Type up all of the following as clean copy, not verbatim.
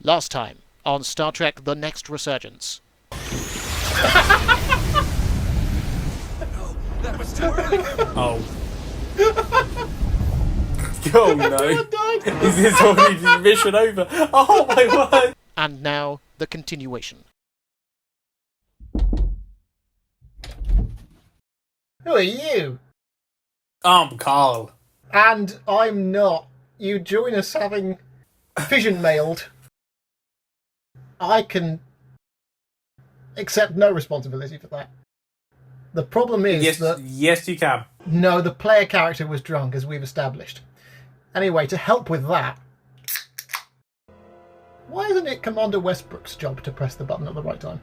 Last time on Star Trek The Next Resurgence. That was too early. Oh. Oh no. Is this already the mission over? Oh my word. And now, the continuation. Who are you? I'm Carl. And I'm not. You join us having fission mailed. I can accept no responsibility for that. The problem is Yes, you can. No, the player character was drunk, as we've established. Anyway, to help with that, why isn't it Commander Westbrook's job to press the button at the right time?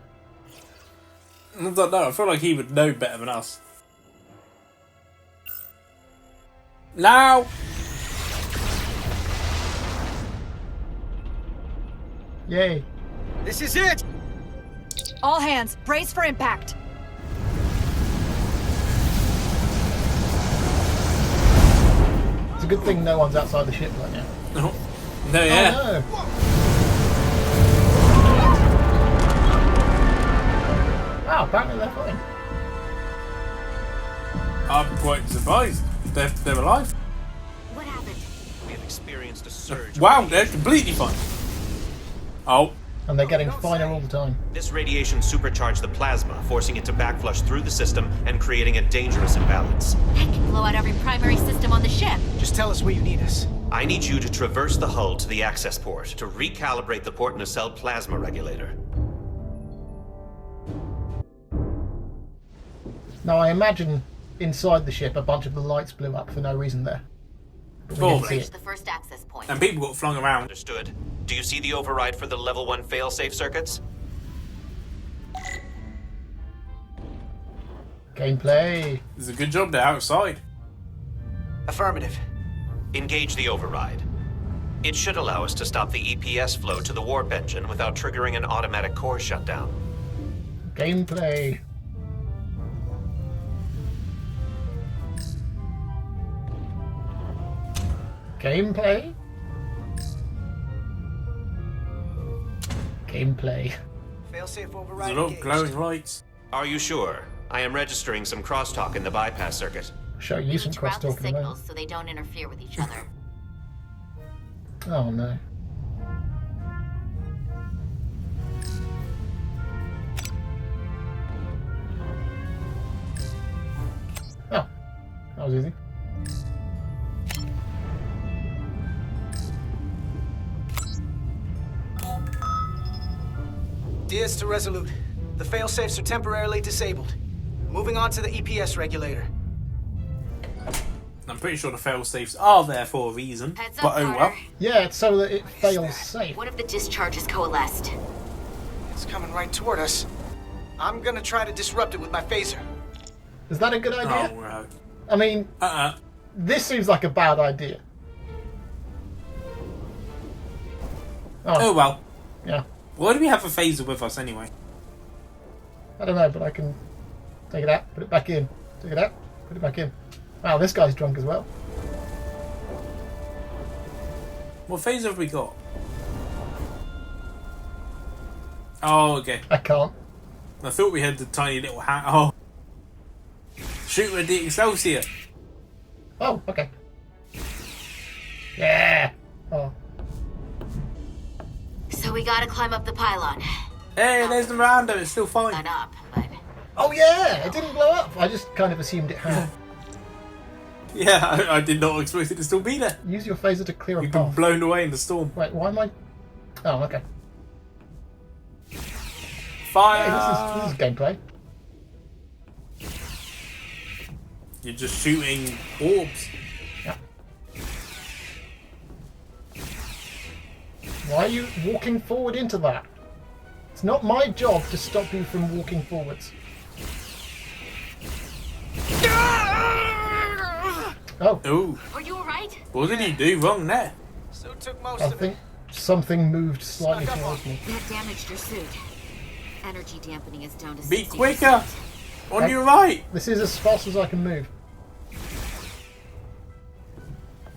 I don't know. I feel like he would know better than us. Now! Yay. This is it! All hands, brace for impact. It's a good thing no one's outside the ship right now. No, yeah. Oh, no. Wow, apparently they're fine. I'm quite surprised. They're alive. What happened? We have experienced a surge. Wow, they're completely fine. Oh. And they're getting finer all the time. This radiation supercharged the plasma, forcing it to backflush through the system and creating a dangerous imbalance. That can blow out every primary system on the ship. Just tell us where you need us. I need you to traverse the hull to the access port to recalibrate the port nacelle plasma regulator. Now I imagine inside the ship a bunch of the lights blew up for no reason there. But we didn't see Reach it. the first access point. And people got flung around. Understood. Do you see the override for the level 1 failsafe circuits? Gameplay. It's a good job they're outside. Affirmative. Engage the override. It should allow us to stop the EPS flow to the warp engine without triggering an automatic core shutdown. Gameplay. Gameplay? Gameplay. Failsafe There's override a lot of engaged. glowing lights. Are you sure? I am registering some crosstalk in the bypass circuit. Show you some To route the crosstalk in a moment. signals so they don't interfere with each other. Oh no. Oh, that was easy. Diaz to Resolute. The failsafes are temporarily disabled. Moving on to the EPS regulator. I'm pretty sure the fail-safes are there for a reason. Heads up, But oh well. Carter. Yeah, it's so that it fails safe. What if the discharge is coalesced? It's coming right toward us. I'm gonna try to disrupt it with my phaser. Is that a good idea? Oh, no. I mean, this seems like a bad idea. Oh well. Yeah. Why do we have a phaser with us anyway? I don't know, but I can take it out, put it back in. Take it out, put it back in. Wow, this guy's drunk as well. What phaser have we got? Oh, okay. I can't. I thought we had the tiny little hat. Oh. Shoot with the Excelsior. Oh, okay. Yeah. Oh. So we gotta climb up the pylon. Hey, there's the Miranda. It's still fine. Not up, but Oh yeah, it didn't blow up. I just kind of assumed it had. Yeah, I did not expect it to still be there. Use your phaser to clear a We've been path. blown away in the storm. Wait, why am I? Oh, okay. Fire! Hey, this is gameplay. You're just shooting orbs. Yeah. Why are you walking forward into that? It's not my job to stop you from walking forwards. Oh, Ooh, are you alright? what did he do wrong there? So took most I of it. think something moved slightly Snuck up towards on me. That damaged your suit. Energy dampening is down to Be 60%. quicker! On your right! This is as fast as I can move.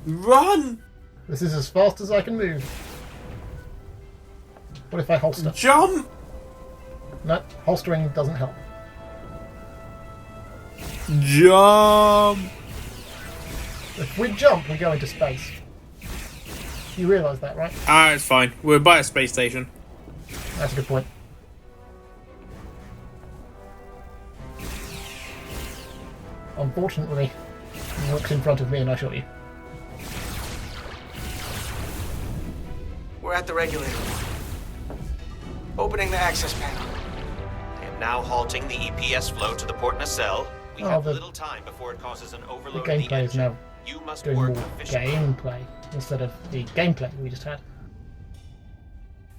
Run! This is as fast as I can move. What if I holster? Jump! No, holstering doesn't help. Jump! If we jump, we go into space. You realise that, right? Ah, it's fine. We're by a space station. That's a good point. Unfortunately, you walked in front of me and I shot you. We're at the regulator. Opening the access panel. And now halting the EPS flow to the port nacelle. We Oh, have the- little time before it causes an The overload of the gameplay is engine. now You must doing work more efficiently. gameplay instead of the gameplay we just had.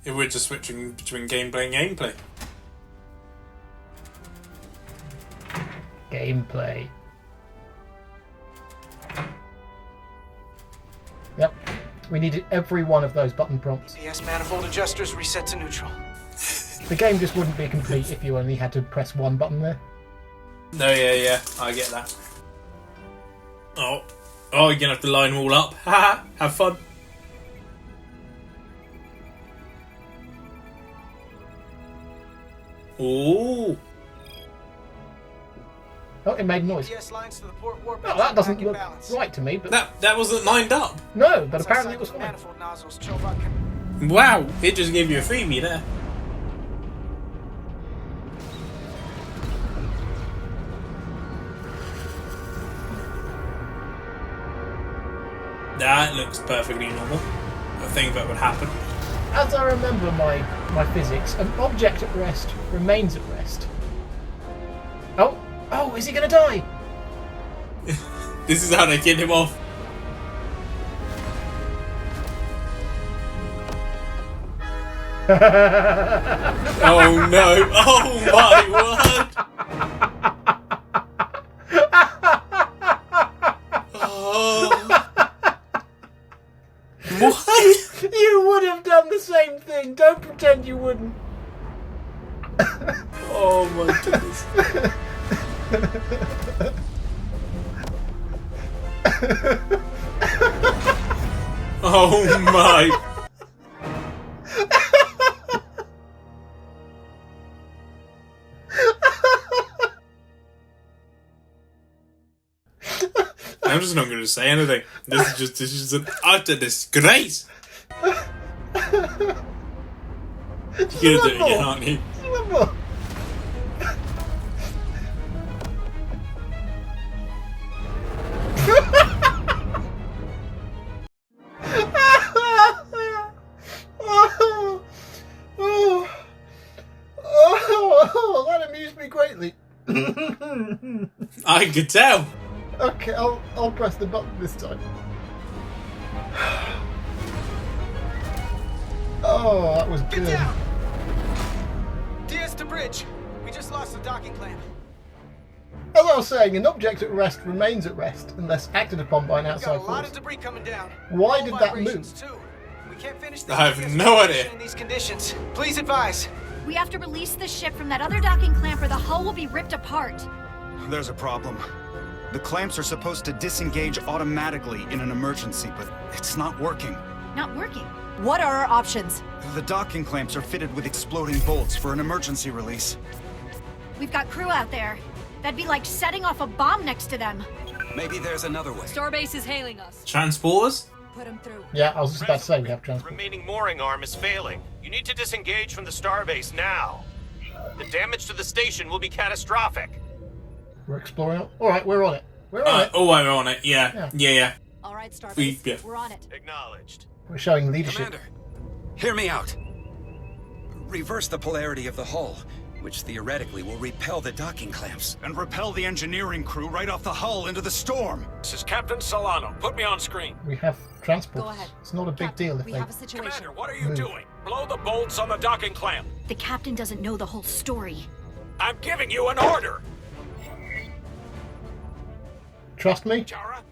If we're just switching between gameplay and gameplay. Gameplay. Yep. We needed every one of those button prompts. EPS manifold adjusters reset to neutral. The game just wouldn't be complete if you only had to press one button there. No, yeah, I get that. Oh, you're gonna have to line them all up. Haha, have fun. Ooh. Oh, it made noise. EPS lines to the port warp Oh, that doesn't engine look back in balance. right to me, but That wasn't lined up. no, but As I apparently it was cycle fine. manifold nozzles, Chobot can... Wow, it just gave you a freebie there. That looks perfectly normal. I think that would happen. As I remember my physics, an object at rest remains at rest. Oh, is he gonna die? This is how they get him off. Oh no! Oh my word! Oh. What? You would have done the same thing. Don't pretend you wouldn't. Oh my goodness! Oh my! I'm just not going to say anything. This is an utter disgrace. You're gonna do it again, aren't you? Remember? That amused me greatly. I could tell. Okay, I'll press the button this time. Oh, that was Get good. down! DS to bridge. We just lost the docking clamp. As I was saying, an object at rest remains at rest unless acted upon by an We got outside a lot force. of debris coming down. Why Low did that vibrations, move? Too. We can't finish the I have EPS no operation idea. in these conditions. Please advise. We have to release the ship from that other docking clamp or the hull will be ripped apart. There's a problem. The clamps are supposed to disengage automatically in an emergency, but it's not working. Not working. What are our options? The docking clamps are fitted with exploding bolts for an emergency release. We've got crew out there. That'd be like setting off a bomb next to them. Maybe there's another way. Starbase is hailing us. Transporters? Put them through. Yeah, I was just about to say we have transport. Remaining mooring arm is failing. You need to disengage from the starbase now. The damage to the station will be catastrophic. We're exploring. Alright, we're on it. We're on it. Oh, we're on it. Yeah. All right, Starbase. Yeah. We're on it. Acknowledged. We're showing leadership. Commander, hear me out. Reverse the polarity of the hull, which theoretically will repel the docking clamps and repel the engineering crew right off the hull into the storm. This is Captain Solano. Put me on screen. We have transport. Go ahead. It's not a big deal if We they. have a situation. Commander, what are you Move. doing? Blow the bolts on the docking clamp. The captain doesn't know the whole story. I'm giving you an order. Trust me? Chara?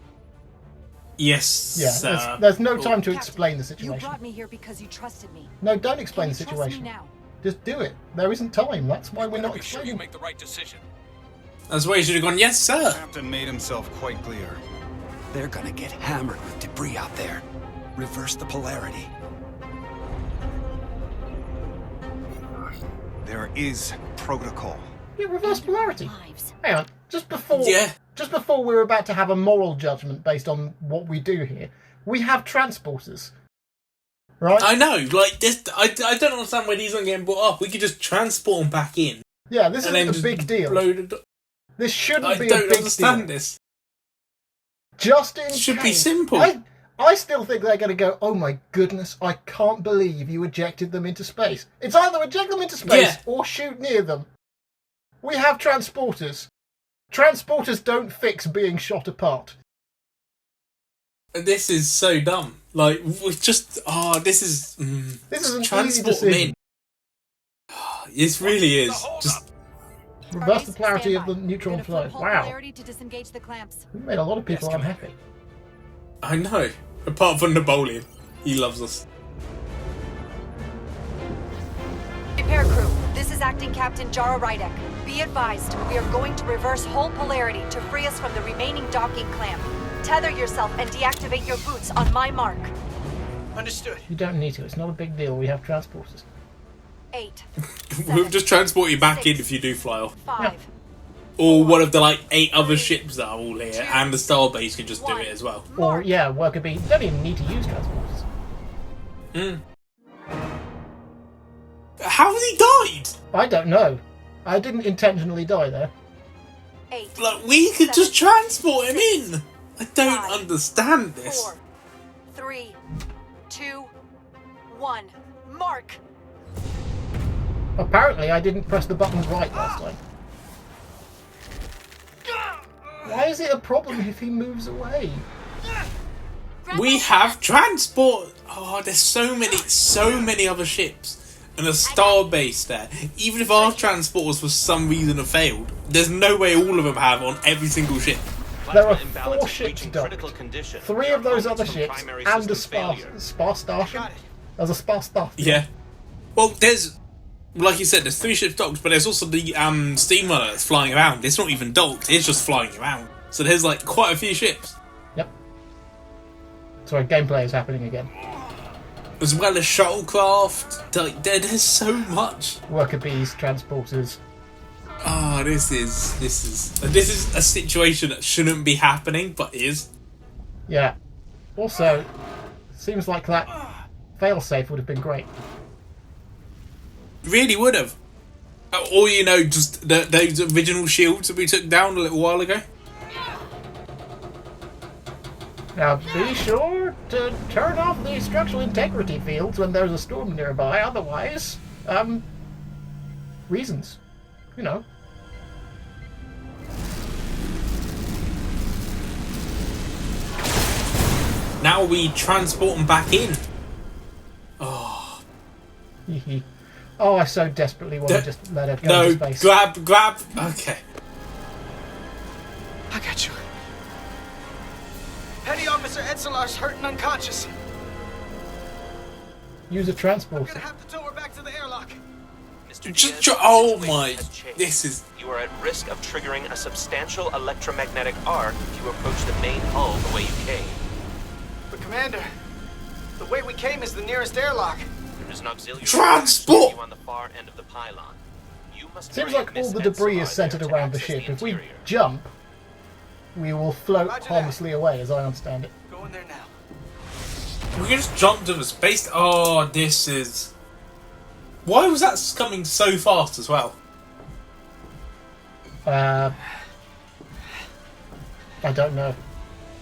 Yes. Yeah, there's no time to explain the You situation. brought me here because you trusted me. No, don't explain Can the you trust me situation. now? Just do it. There isn't time. That's why we're Better not be sure you explaining. make the right decision. That's why you should have gone, yes, sir. Captain made himself quite clear. They're gonna get hammered with debris out there. Reverse the polarity. There is protocol. Yeah, reverse polarity. Lives. Hang on, just before we're about to have a moral judgment based on what we do here, we have transporters, right? I know, like this. I don't understand why these aren't getting brought up. We could just transport them back in. Yeah, this and then isn't a big deal. This shouldn't be a don't big understand deal. this. Just in It should be case. simple. I still think they're going to go, oh my goodness, I can't believe you ejected them into space. It's either eject them into space or shoot near them. We have transporters. Transporters don't fix being shot apart. This is so dumb. Like, we've just... this is... This is an easy transport them decision. in. This really is. Just... Reverse the polarity of the neutron flow. Wow. Polarity to disengage the clamps. We made a lot of people unhappy. I know. Apart from Napoleon. He loves us. Repair crew, this is Acting Captain Jara Rydek. Be advised, we are going to reverse hull polarity to free us from the remaining docking clamp. Tether yourself and deactivate your boots on my mark. Understood. You don't need to. It's not a big deal. We have transporters. 8. We'll just transport you back in if you do fly off. 5. Or one of the 8 other ships that are all here, and the Starbase can just do it as well. Or, yeah, worker B. You don't even need to use transporters. How has he died? I don't know. I didn't intentionally die there. 8. Like, we could just transport him in. I don't 5, understand this. 4, 3, 2, 1. Mark! Apparently, I didn't press the button right last time. Why is it a problem if he moves away? We have transport. Oh, there's so many other ships, and a Starbase there. Even if our transporters for some reason have failed, there's no way all of them have on every single ship. There are 4 ships docked. 3 of those other ships and a Spar Starship. There's a Spar Starship. Yeah. Well, there's, like you said, there's 3 ships docked, but there's also the steamroller that's flying around. It's not even docked, it's just flying around. So there's quite a few ships. Yep. Sorry, gameplay is happening again. As well as shuttlecraft. There's so much. Worker bees, transporters. Oh, this is a situation that shouldn't be happening, but is. Yeah. Also, seems like that failsafe would have been great. Really would have. Or, just those original shields that we took down a little while ago. Now, be sure to turn off the structural integrity fields when there's a storm nearby, otherwise, reasons. Now we transport them back in. Oh. Oh, I so desperately want to just let her go into space. grab. Okay. I got you. Petty Officer Edselar's hurt and unconscious. Use a We're transporter. gonna have to tow her back to the airlock. Mr. Just Diaz, oh the my! situation has changed. This is You are at risk of triggering a substantial electromagnetic arc if you approach the main hull the way you came. But Commander, the way we came is the nearest airlock. There is an auxiliary Transport! you on the far end of the pylon. You must Seems bring like all Miss the debris Edselar is centered there to around the access ship. If we interior. jump, we will float Roger that. harmlessly away, as I understand it. Going there now. we can just jump to the space. Oh, this is. Why was that coming so fast as well? I don't know.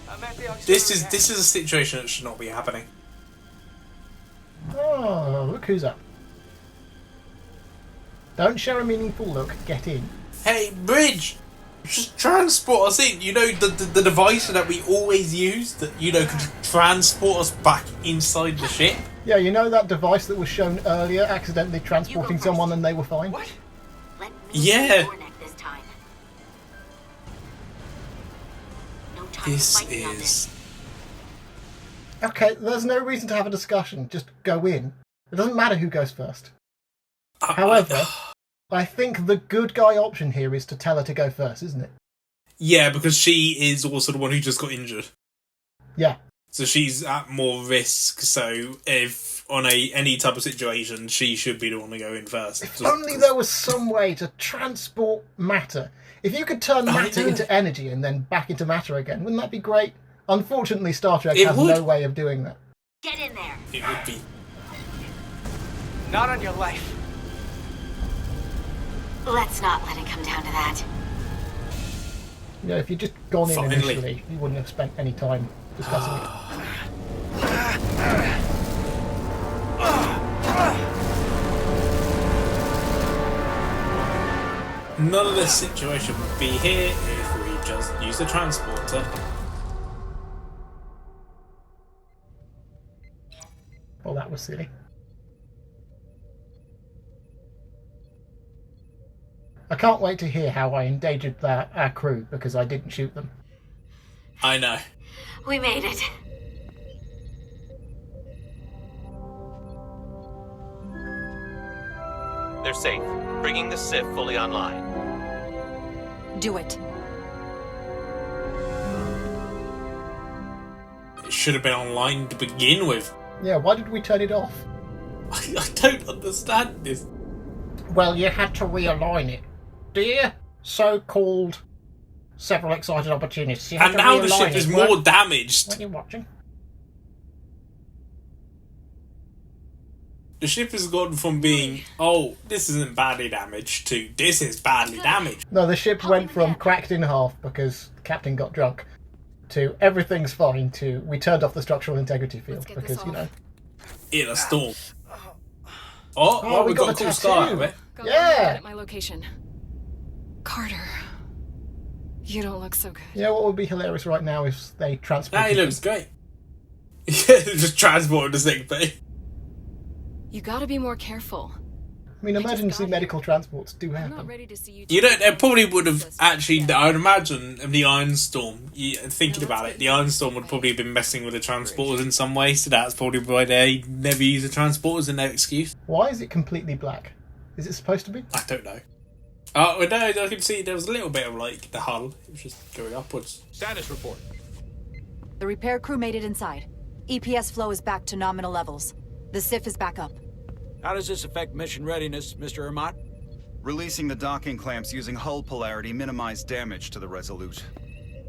I'm at the This auxiliary is a situation that should not be happening. Oh, look who's up. Don't show a meaningful look, get in. Hey, Bridge! Just transport us in. The device that we always use that, could transport us back inside the ship? Yeah, you know that device that was shown earlier, accidentally transporting someone and they were fine? What? Yeah. This is. Okay, there's no reason to have a discussion, just go in. It doesn't matter who goes first. However, I think the good guy option here is to tell her to go first, isn't it? Yeah, because she is also the one who just got injured. Yeah. So she's at more risk. So if on any type of situation, she should be the one to go in first. If only there was some way to transport matter. If you could turn matter into energy and then back into matter again, wouldn't that be great? Unfortunately, Star Trek has no way of doing that. Get in there. It would be. Not on your life. Let's not let it come down to that. You know, if you'd just gone in Finally. initially, you wouldn't have spent any time discussing it. None of this situation would be here if we just used a transporter. Well, that was silly. I can't wait to hear how I endangered our crew because I didn't shoot them. I know. We made it. They're safe. Bringing the SIF fully online. Do it. It should have been online to begin with. Yeah, why did we turn it off? I don't understand this. Well, you had to realign it. Dear so-called several excited opportunists, you had And to now realign the ship it. is more damaged. What are you watching? The ship has gone from being, oh, this isn't badly damaged, to this is badly damaged. No, the ship went from cracked in half because the captain got drunk to everything's fine to we turned off the structural integrity field because, you know. In a storm. Oh, we got a cool start of it. Yeah! At my location. Carter. You don't look so good. You know what would be hilarious right now if they transported That looks great. Yeah, just transported to sick bay. You gotta be more careful. I mean, emergency medical transports do I'm not happen. ready to see you. You know, they probably would have actually, I would imagine, the Iron Storm, thinking about it, the Iron Storm would probably have been messing with the transporters in some way, so that's probably why they never use the transporters in their excuse. Why is it completely black? Is it supposed to be? I don't know. Oh, no, I can see there was a little bit of, like, the hull. It was just going upwards. Status report. The repair crew made it inside. EPS flow is back to nominal levels. The SIF is back up. How does this affect mission readiness, Mr. Ermont? Releasing the docking clamps using hull polarity minimized damage to the Resolute.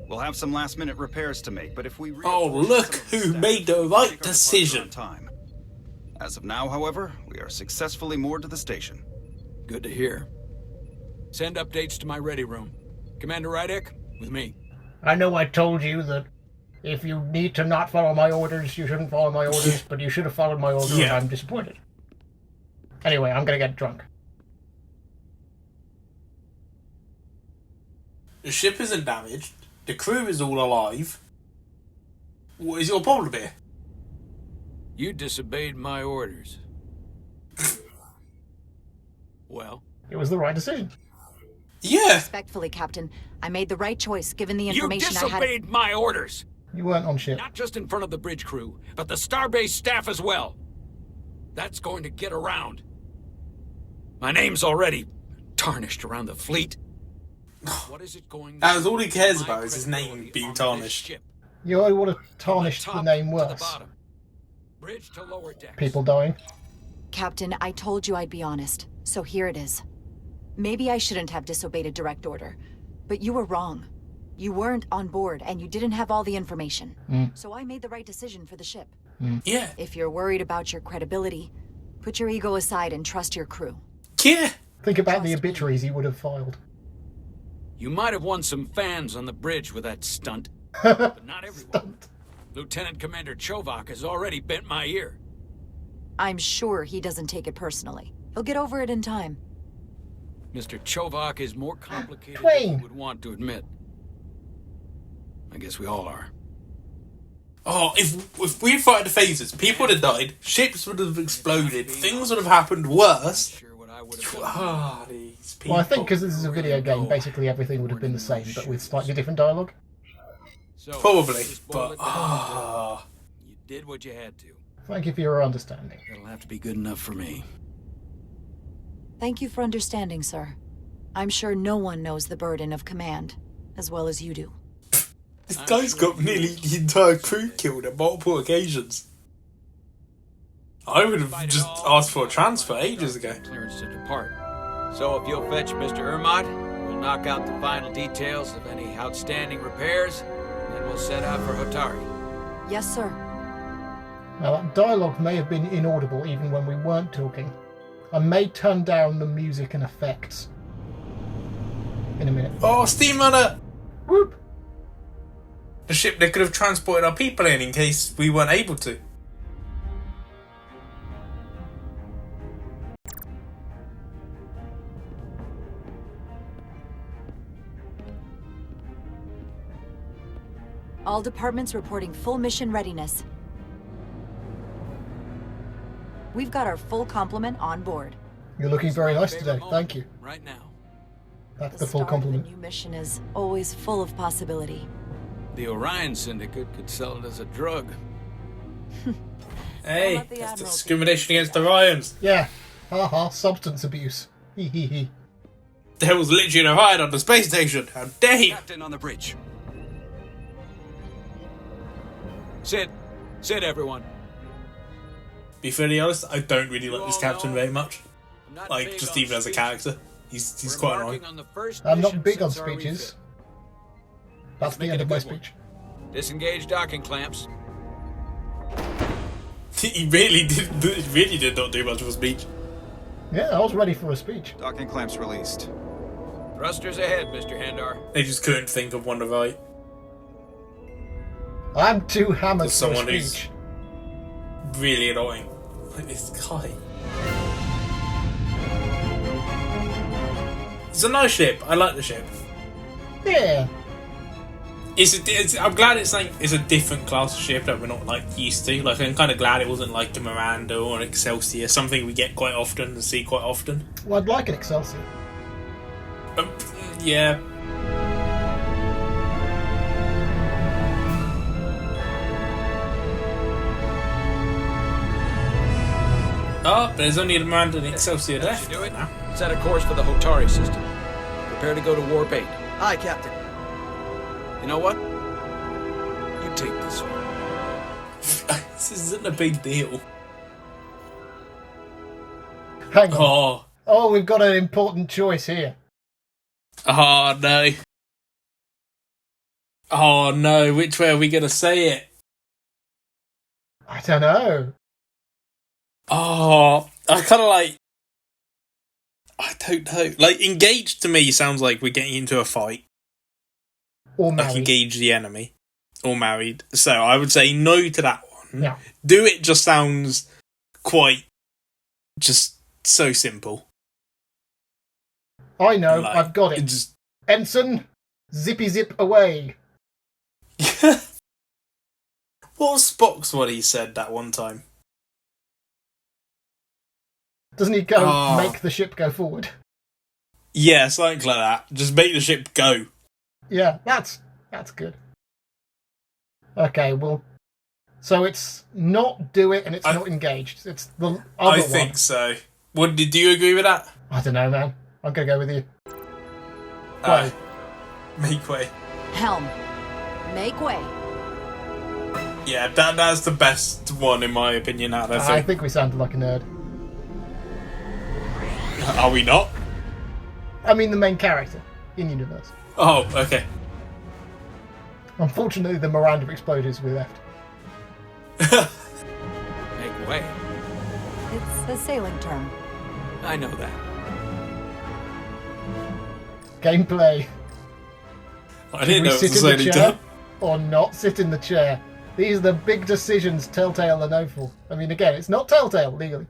We'll have some last-minute repairs to make, but if we... Oh, look who made the right decision. Time. As of now, however, we are successfully moored to the station. Good to hear. Send updates to my ready room. Commander Rydek, with me. I know I told you that if you need to not follow my orders, you shouldn't follow my orders, but you should have followed my orders, and I'm disappointed. Anyway, I'm gonna get drunk. The ship isn't damaged. The crew is all alive. What is your problem here? You disobeyed my orders. Well? It was the right decision. Yeah. Respectfully, Captain, I made the right choice given the information I had. You disobeyed my orders! You weren't on ship. Not just in front of the bridge crew, but the Starbase staff as well. That's going to get around. My name's already tarnished around the fleet. What is it going to That's all he cares my about is his name credibility being on this tarnished. ship? You only would have tarnished From the top name to the worse. bottom. Bridge to lower decks. People dying. Captain, I told you I'd be honest, so here it is. Maybe I shouldn't have disobeyed a direct order, but you were wrong. You weren't on board, and you didn't have all the information. So I made the right decision for the ship. Yeah. If you're worried about your credibility, put your ego aside and trust your crew. Yeah. Think about the obituaries he would have filed. You might have won some fans on the bridge with that stunt, but not everyone. Lieutenant Commander Chovak has already bent my ear. I'm sure he doesn't take it personally. He'll get over it in time. Mr. Chovak is more complicated Twain. than you would want to admit. I guess we all are. Oh, if we fighted the phases, people would have died, ships would have exploded, things would have happened worse. Sure what I would have done. Ah, these people. Well, I think because this is a video game, basically everything would have been the same, but with slightly different dialogue. So, Probably, just boil but it down. You did what you had to. Thank you for your understanding. That'll have to be good enough for me. Thank you for understanding, sir. I'm sure no one knows the burden of command as well as you do. This guy's got nearly the entire crew killed on multiple occasions. I would have just asked for a transfer ages ago. Clearance to depart. So if you'll fetch Mr. Ermont, we'll knock out the final details of any outstanding repairs, and then we'll set out for Hotari. Yes, sir. Now, that dialogue may have been inaudible even when we weren't talking. I may turn down the music and effects in a minute. Oh, steam runner! Whoop! The ship that could have transported our people in case we weren't able to. All departments reporting full mission readiness. We've got our full complement on board. You're looking very nice today. Thank you. Right now. That's The the full start of compliment. the new mission is always full of possibility. The Orion Syndicate could sell it as a drug. Hey, let the that's Admiral discrimination against the Ryans. Yeah. Haha, substance abuse. Hee hee hee. There was literally a riot on the space station. How dare you? Captain on the bridge. Sit, everyone. Be fairly honest, I don't really like this all captain know very much. I'm not Like, big just on even as a speeches. character. He's We're quite embarking annoying. on the first I'm not mission big on since our speeches. refit. That's the make end it of a my good one. speech. Disengage docking clamps. He really did not do much of a speech. Yeah, I was ready for a speech. Docking clamps released. Thrusters ahead, Mr. Handar. They just couldn't think of one to write. I'm too hammered There's for a someone who's- speech. Really annoying. Like this guy. It's a nice ship. I like the ship. Yeah. I'm glad it's a different class of ship that we're not like used to. Like I'm kind of glad it wasn't like the Miranda or an Excelsior, something we get quite often and see quite often. Well, I'd like an Excelsior. Yeah. Oh, there's only the Miranda and Excelsior That left should do it. now. Set a course for the Hotari system. Prepare to go to Warp 8. Aye, Captain. You know what? You take this one. This isn't a big deal. Hang on. Oh. Oh, we've got an important choice here. Oh no. Oh no, which way are we going to say it? I don't know. Oh, I kind of like... I don't know. Like, engaged to me sounds like we're getting into a fight. Or Like, married. engage the enemy. Or married. So I would say no to that one. Yeah. Do it just sounds quite... just so simple. I know, Like, I've got it. Just... Ensign, zippy zip away. What was Spock's what he said that one time? Doesn't he go Oh. make the ship go forward? Yeah, something like that. Just make the ship go. Yeah, that's good. Okay, well, so it's not do it and it's not engaged. It's the other I one. think so. What, did you agree with that? I don't know, man. I'm gonna go with you. Way. Make way. Helm. Make way. Yeah, that's the best one in my opinion out of I three. think we sounded like a nerd. Are we not? I mean, the main character in universe. Oh, okay. Unfortunately, the Miranda exploders we left. Make way. It's a sailing term. I know that. Gameplay. I didn't know it Sit was in the only chair done. or not sit in the chair. These are the big decisions Telltale are known for. I mean, again, it's not Telltale legally.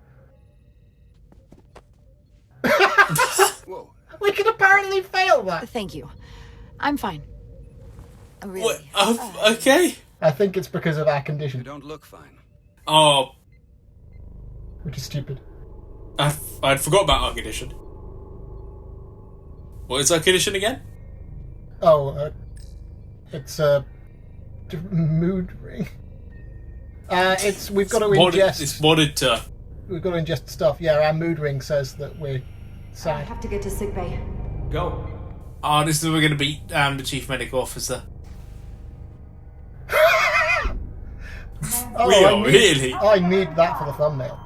Whoa. We can apparently fail that. Thank you. I'm fine. Really. What? Okay. I think it's because of our You condition, don't look fine. Oh, which is stupid. I'd forgot about our condition. What is our condition again? Oh, it's a mood ring. We've got to ingest. It's monitor. We've got to ingest stuff. Yeah, our mood ring says that we're I sad. have to get to sickbay. Go. Oh, this is we're going to beat the chief medical officer. Oh, We are really. I need that for the thumbnail.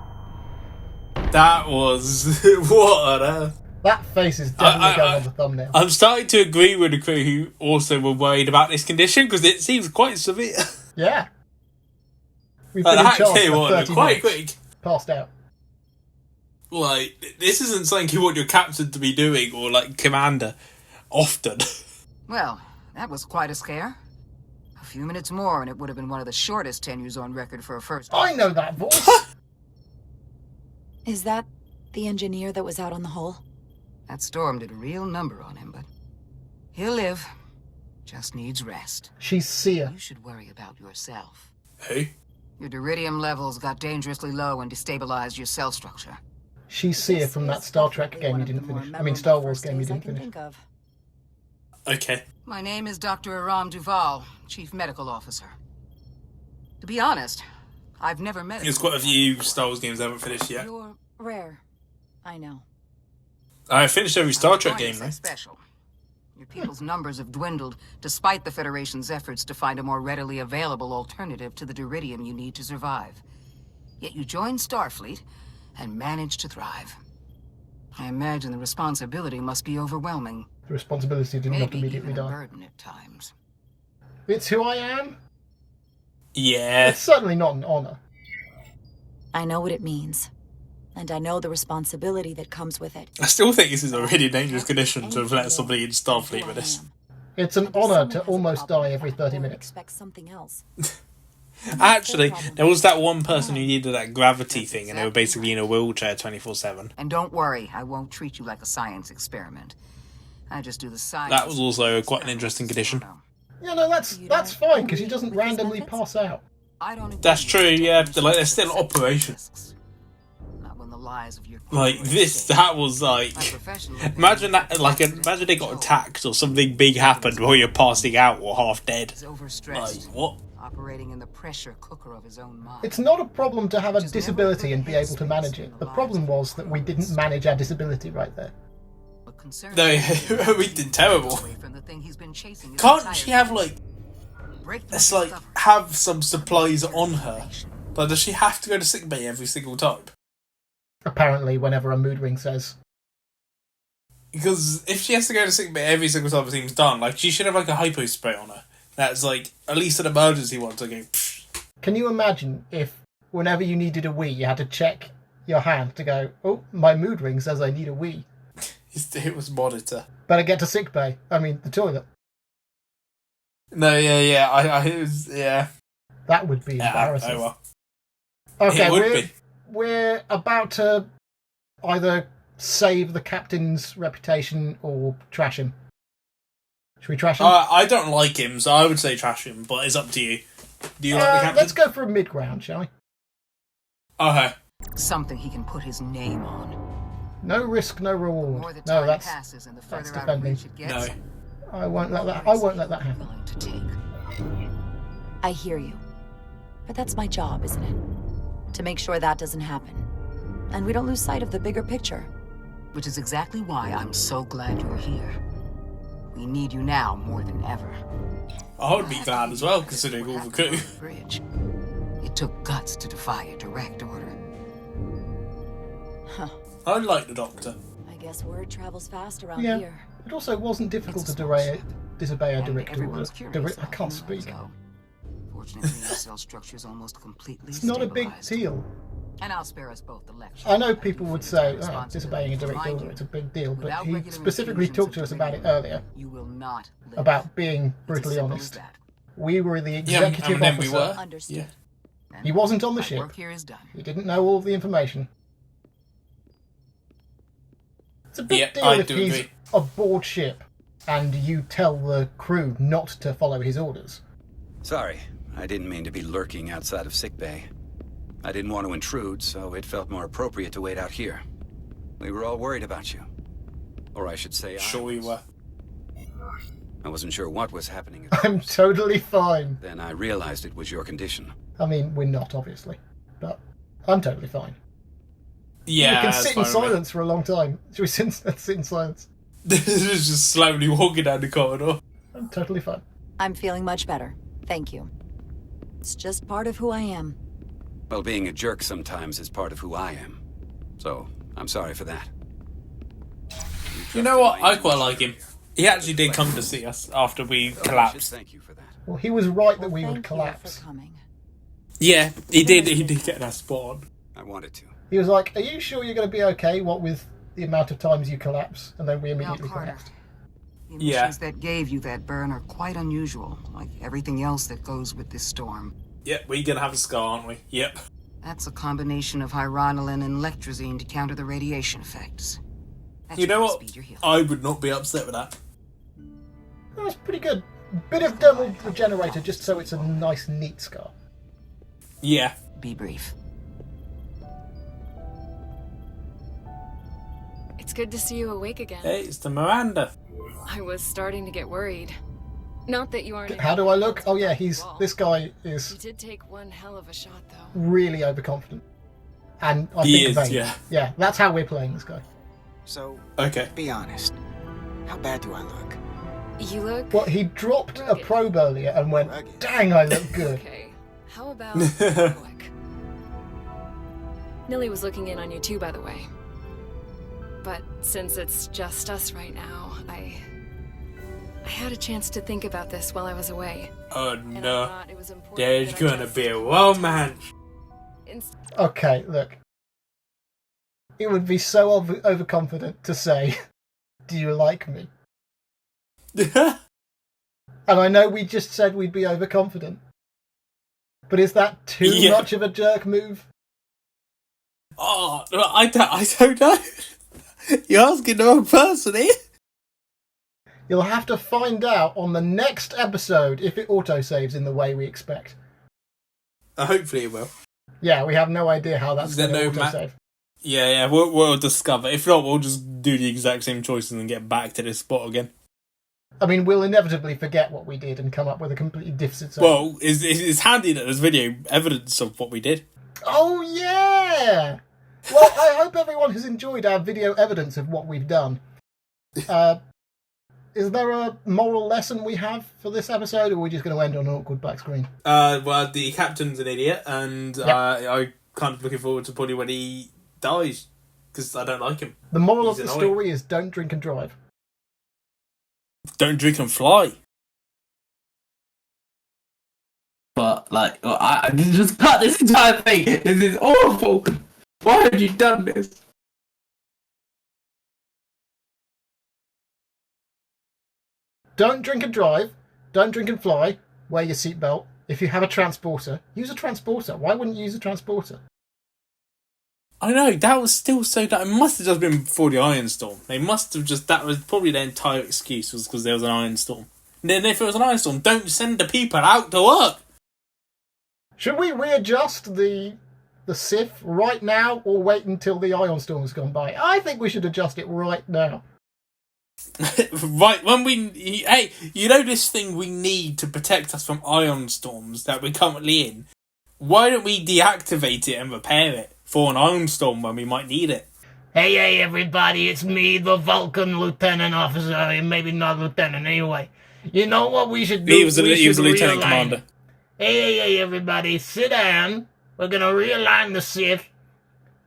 That was... what on earth? That face is definitely going on the thumbnail. I'm starting to agree with the crew who also were worried about this condition, because it seems quite severe. Yeah. We've been in charge for 30 quite minutes. quick. Passed out. Like, this isn't something you want your captain to be doing, or, like, commander, often. Well, that was quite a scare. A few minutes more and it would have been one of the shortest tenures on record for a first. I know that voice. Is that the engineer that was out on the hull? That storm did a real number on him, but he'll live. Just needs rest. She's Seer. You should worry about yourself. Who? Your duridium levels got dangerously low and destabilized your cell structure. She's Seer from that Star Trek game you didn't finish. I mean, Star Wars game you didn't finish. Okay. My name is Dr. Aram Duval, Chief Medical Officer. To be honest, I've never met. There's quite a few Star Wars games I haven't finished yet. You're rare. I know. I finished every Star Trek game, though. Special. Your people's numbers have dwindled, despite the Federation's efforts to find a more readily available alternative to the duridium you need to survive. Yet you joined Starfleet and managed to thrive. I imagine the responsibility must be overwhelming. The responsibility to not immediately even a die. burden at times. It's who I am? Yeah. It's certainly not an honor. I know what it means. And I know the responsibility that comes with it. I still think this is a really dangerous condition to have let somebody in Starfleet with this. It's an honor to almost die every 30 minutes. Expect something else. Actually, there was that one person who needed that gravity thing, and they were basically in a wheelchair 24/7. And don't worry, I won't treat you like a science experiment. I just do the science. That was also quite an interesting condition. Yeah, no, that's fine, because he doesn't randomly pass out. That's true, yeah, but like, they're still operations. Like, that was like... Imagine that, like, imagine they got attacked or something big happened while you're passing out or half dead. Like, what? Operating in the pressure cooker of his own mind. It's not a problem to have a disability and be able to manage it. The problem was that we didn't manage our disability right there. No, we did terrible. Can't she have, like... Let's, like, have some supplies on her? Like, does she have to go to sickbay every single time? Apparently, whenever a mood ring says. Because if she has to go to sickbay every single time the thing's done, like, she should have, like, a hypo spray on her. That's, like, at least an emergency one to go, pfft. Can you imagine if, whenever you needed a wee, you had to check your hand to go, oh, my mood ring says I need a wee. It was monitor. Better get to sickbay. I mean, the toilet. No, yeah, it was, yeah. That would be embarrassing. Oh well. Okay, we're about to either save the captain's reputation or trash him. Should we trash him? I don't like him, so I would say trash him, but it's up to you. Do you like the captain? Let's go for a mid-ground, shall we? Okay. Something he can put his name on. No risk, no reward. No, that's defending. No. I won't let that happen. I hear you. But that's my job, isn't it? To make sure that doesn't happen. And we don't lose sight of the bigger picture. Which is exactly why I'm so glad you're here. We need you now more than ever. I would be glad as well, considering all the crew. Bridge. It took guts to defy a direct order. Huh. I like the Doctor. I guess word travels fast around Yeah. here. It also wasn't difficult to disobey a direct order. I can't speak. Fortunately, your cell structure is almost completely It's not a big stabilized. deal. And I'll spare us both the lecture. I know people would say, disobeying a direct order, it's a big deal, but he specifically talked to us about it earlier. You will not live. About being brutally honest. We were the executive then officer. we were. Understood. Yeah. He wasn't on the My ship. work here is done. He didn't know all of the information. It's a big Yeah, deal I if do he's agree. aboard ship and you tell the crew not to follow his orders. Sorry, I didn't mean to be lurking outside of sickbay. I didn't want to intrude, so it felt more appropriate to wait out here. We were all worried about you. Or I should say, Sure we were. I wasn't sure what was happening. I'm totally fine. Then I realized it was your condition. I mean, we're not, obviously. But I'm totally fine. Yeah, we can that's sit in fine with me. silence for a long time. Should we sit in silence? Just slowly walking down the corridor. I'm totally fine. I'm feeling much better. Thank you. It's just part of who I am. Well, being a jerk sometimes is part of who I am. So, I'm sorry for that. You know what? I quite like him. He actually did come to see us after we collapsed. Thank you for that. Well, he was right that we would collapse. Yeah, he did. He did get that spot on. I wanted to. He was like, "Are you sure you're going to be okay? What with the amount of times you collapse?" And then we Now, immediately Carter, collapsed. the emissions that gave you that burn are quite unusual, like everything else that goes with this storm. Yep, we're gonna have a scar, aren't we? Yep. That's a combination of hyronolin and lectrazine to counter the radiation effects. That You should know help what? speed your healing. I would not be upset with that. That's pretty good. Bit of thermal regenerator just so it's a nice, neat scar. Yeah. Be brief. It's good to see you awake again. Hey, it's the Miranda. I was starting to get worried. Not that you aren't. How do I look? Oh yeah, this guy You is did take one hell of a shot, though. really overconfident. And I He think is, vain. yeah. Yeah, that's how we're playing this guy. So, Okay. be honest. How bad do I look? You look. Well, he dropped a probe earlier and went, "Dang, I look good." Okay. How about heroic? Nilly was looking in on you too, by the way. But since it's just us right now, I had a chance to think about this while I was away. Oh And I no. thought it was important There's that I gonna just- be a romance. Okay, look. It would be so overconfident to say, "Do you like me?" And I know we just said we'd be overconfident. But is that too much of a jerk move? Oh, I don't know. You're asking the wrong person here. You'll have to find out on the next episode if it autosaves in the way we expect. Hopefully it will. Yeah, we have no idea how that's going to autosave. Yeah, we'll discover. If not, we'll just do the exact same choices and get back to this spot again. I mean, we'll inevitably forget what we did and come up with a completely different. Well, it's handy that there's video evidence of what we did. Oh, yeah! Well, I hope everyone has enjoyed our video evidence of what we've done. Is there a moral lesson we have for this episode, or are we just going to end on an awkward black screen? Well, the captain's an idiot, and I'm kind of looking forward to probably when he dies, because I don't like him. The moral He's of the annoying. story is don't drink and drive. Don't drink and fly. But, like, I just cut this entire thing. This is awful. Why have you done this? Don't drink and drive. Don't drink and fly. Wear your seatbelt. If you have a transporter, use a transporter. Why wouldn't you use a transporter? I know, that was still so... It must have just been before the Iron Storm. They must have just... That was probably their entire excuse, was because there was an Iron Storm. And then if it was an Iron Storm, don't send the people out to work. Should we readjust the SIF right now, or wait until the Ion Storm has gone by? I think we should adjust it right now. Right, when we... Hey, you know this thing we need to protect us from Ion Storms that we're currently in? Why don't we deactivate it and repair it for an Ion Storm when we might need it? Hey, everybody, it's me, the Vulcan Lieutenant Officer, maybe not Lieutenant anyway. You know what we should do? He was a Lieutenant Commander. Hey, everybody, sit down. We're gonna realign the SIF.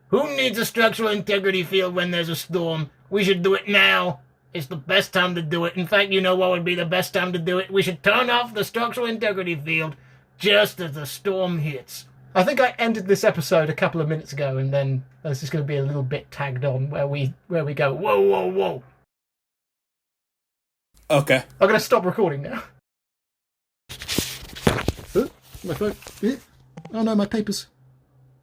Who needs a structural integrity field when there's a storm? We should do it now. It's the best time to do it. In fact, you know what would be the best time to do it? We should turn off the structural integrity field just as the storm hits. I think I ended this episode a couple of minutes ago, and then there's just going to be a little bit tagged on where we go, whoa, whoa, whoa. Okay. I'm going to stop recording now. My phone. Oh no, my papers.